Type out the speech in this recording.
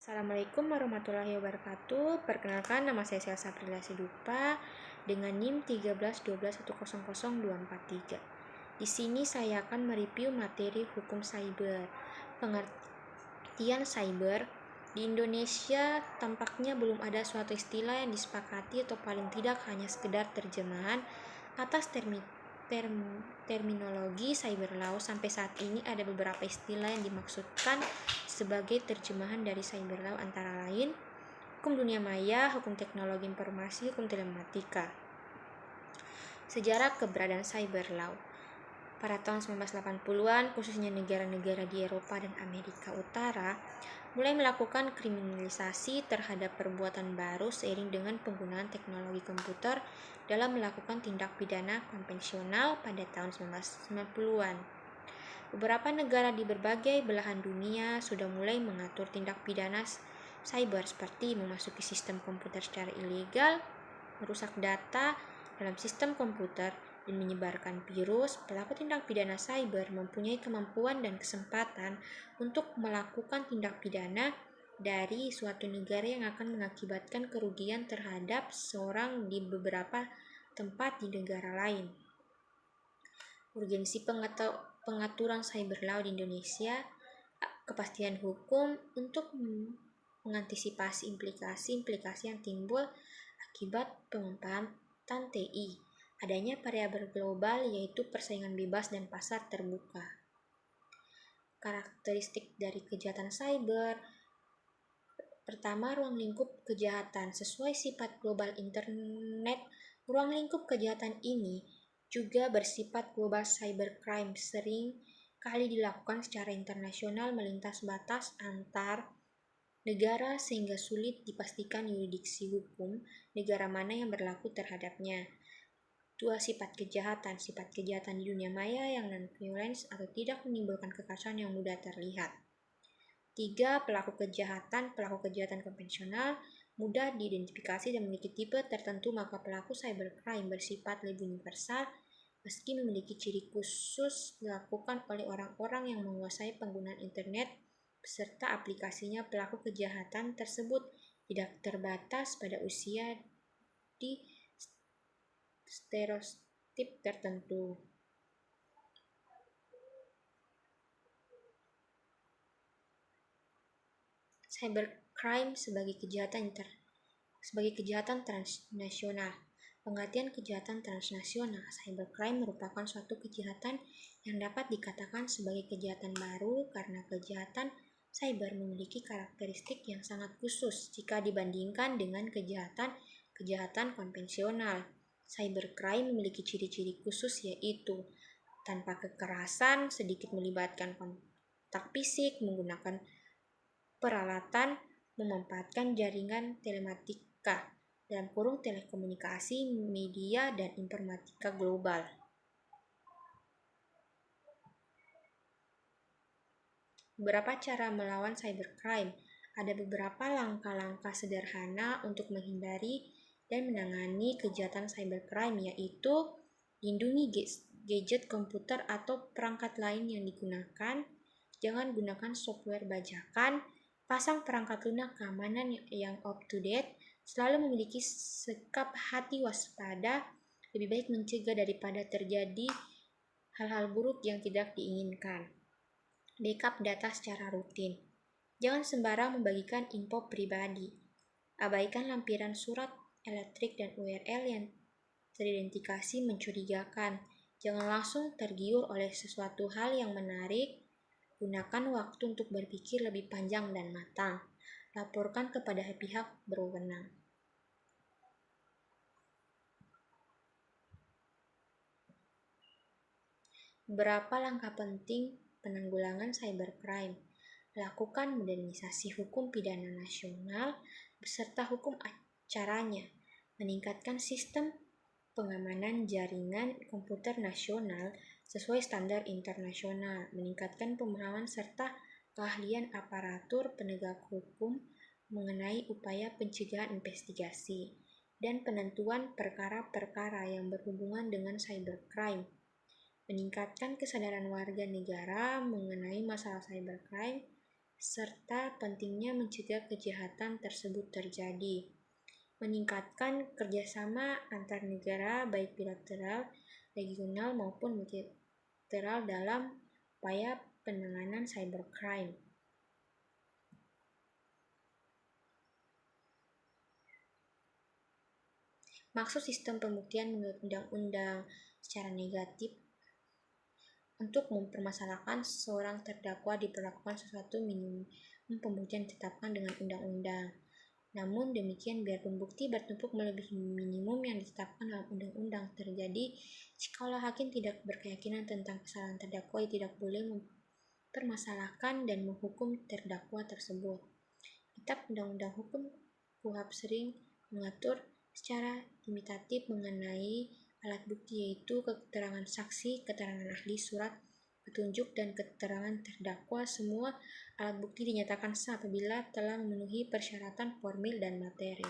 Assalamualaikum warahmatullahi wabarakatuh. Perkenalkan, nama saya Selsa Prilly Sidupa dengan NIM 1312100243. Di sini saya akan mereview materi hukum cyber. Pengertian cyber di Indonesia tampaknya belum ada suatu istilah yang disepakati atau paling tidak hanya sekedar terjemahan atas terminologi cyber law. Sampai saat ini ada beberapa istilah yang dimaksudkan sebagai terjemahan dari cyber law, antara lain hukum dunia maya, hukum teknologi informasi, hukum telematika. Sejarah keberadaan cyber law. Pada tahun 1980-an, khususnya negara-negara di Eropa dan Amerika Utara mulai melakukan kriminalisasi terhadap perbuatan baru seiring dengan penggunaan teknologi komputer dalam melakukan tindak pidana konvensional pada tahun 1990-an. Beberapa negara di berbagai belahan dunia sudah mulai mengatur tindak pidana cyber seperti memasuki sistem komputer secara ilegal, merusak data dalam sistem komputer, dan menyebarkan virus. Pelaku tindak pidana cyber mempunyai kemampuan dan kesempatan untuk melakukan tindak pidana dari suatu negara yang akan mengakibatkan kerugian terhadap seorang di beberapa tempat di negara lain. Urgensi pengaturan cyber law di Indonesia, kepastian hukum untuk mengantisipasi implikasi-implikasi yang timbul akibat pemanfaatan TI, adanya variabel global yaitu persaingan bebas dan pasar terbuka. Karakteristik dari kejahatan cyber. Pertama, ruang lingkup kejahatan. Sesuai sifat global internet, ruang lingkup kejahatan ini juga bersifat global. Cybercrime sering kali dilakukan secara internasional melintas batas antar negara sehingga sulit dipastikan yurisdiksi hukum negara mana yang berlaku terhadapnya. Dua, sifat kejahatan. Sifat kejahatan di dunia maya yang non-violence atau tidak menimbulkan kekacauan yang mudah terlihat. 3. Pelaku kejahatan konvensional mudah diidentifikasi dan memiliki tipe tertentu, maka pelaku cybercrime bersifat lebih universal meski memiliki ciri khusus dilakukan oleh orang-orang yang menguasai penggunaan internet beserta aplikasinya. Pelaku kejahatan tersebut tidak terbatas pada usia di stereotip tertentu. Cybercrime sebagai kejahatan transnasional. Pengertian kejahatan transnasional. Cybercrime merupakan suatu kejahatan yang dapat dikatakan sebagai kejahatan baru karena kejahatan cyber memiliki karakteristik yang sangat khusus jika dibandingkan dengan kejahatan konvensional. Cybercrime memiliki ciri-ciri khusus yaitu tanpa kekerasan, sedikit melibatkan kontak fisik, menggunakan peralatan, memanfaatkan jaringan telematika (telekomunikasi, media, dan informatika global). Beberapa cara melawan cybercrime. Ada beberapa langkah-langkah sederhana untuk menghindari dan menangani kejahatan cybercrime, yaitu lindungi gadget komputer atau perangkat lain yang digunakan, jangan gunakan software bajakan, pasang perangkat lunak keamanan yang up-to-date, selalu memiliki sikap hati waspada, lebih baik mencegah daripada terjadi hal-hal buruk yang tidak diinginkan. Backup data secara rutin. Jangan sembarang membagikan info pribadi. Abaikan lampiran surat elektrik dan URL yang teridentifikasi mencurigakan. Jangan langsung tergiur oleh sesuatu hal yang menarik. Gunakan waktu untuk berpikir lebih panjang dan matang. Laporkan kepada pihak berwenang. Beberapa langkah penting penanggulangan cybercrime. Lakukan modernisasi hukum pidana nasional beserta hukum acaranya. Meningkatkan sistem pengamanan jaringan komputer nasional sesuai standar internasional, meningkatkan pemahaman serta keahlian aparatur penegak hukum mengenai upaya pencegahan, investigasi, dan penentuan perkara-perkara yang berhubungan dengan cybercrime, meningkatkan kesadaran warga negara mengenai masalah cybercrime, serta pentingnya mencegah kejahatan tersebut terjadi. Meningkatkan kerjasama antar negara baik bilateral, regional maupun multilateral dalam upaya penanganan cybercrime. Maksud sistem pembuktian menurut undang-undang secara negatif untuk mempermasalahkan seorang terdakwa diperlakukan sesuatu minimum pembuktian ditetapkan dengan undang-undang. Namun demikian, biarpun bukti bertumpuk melebihi minimum yang ditetapkan dalam undang-undang terjadi, jikalau hakim tidak berkeyakinan tentang kesalahan terdakwa, ia tidak boleh mempermasalahkan dan menghukum terdakwa tersebut. Kitab Undang-Undang Hukum KUHP sering mengatur secara limitatif mengenai alat bukti, yaitu keterangan saksi, keterangan ahli, surat petunjuk, dan keterangan terdakwa. Semua alat bukti dinyatakan sah apabila telah memenuhi persyaratan formil dan materi.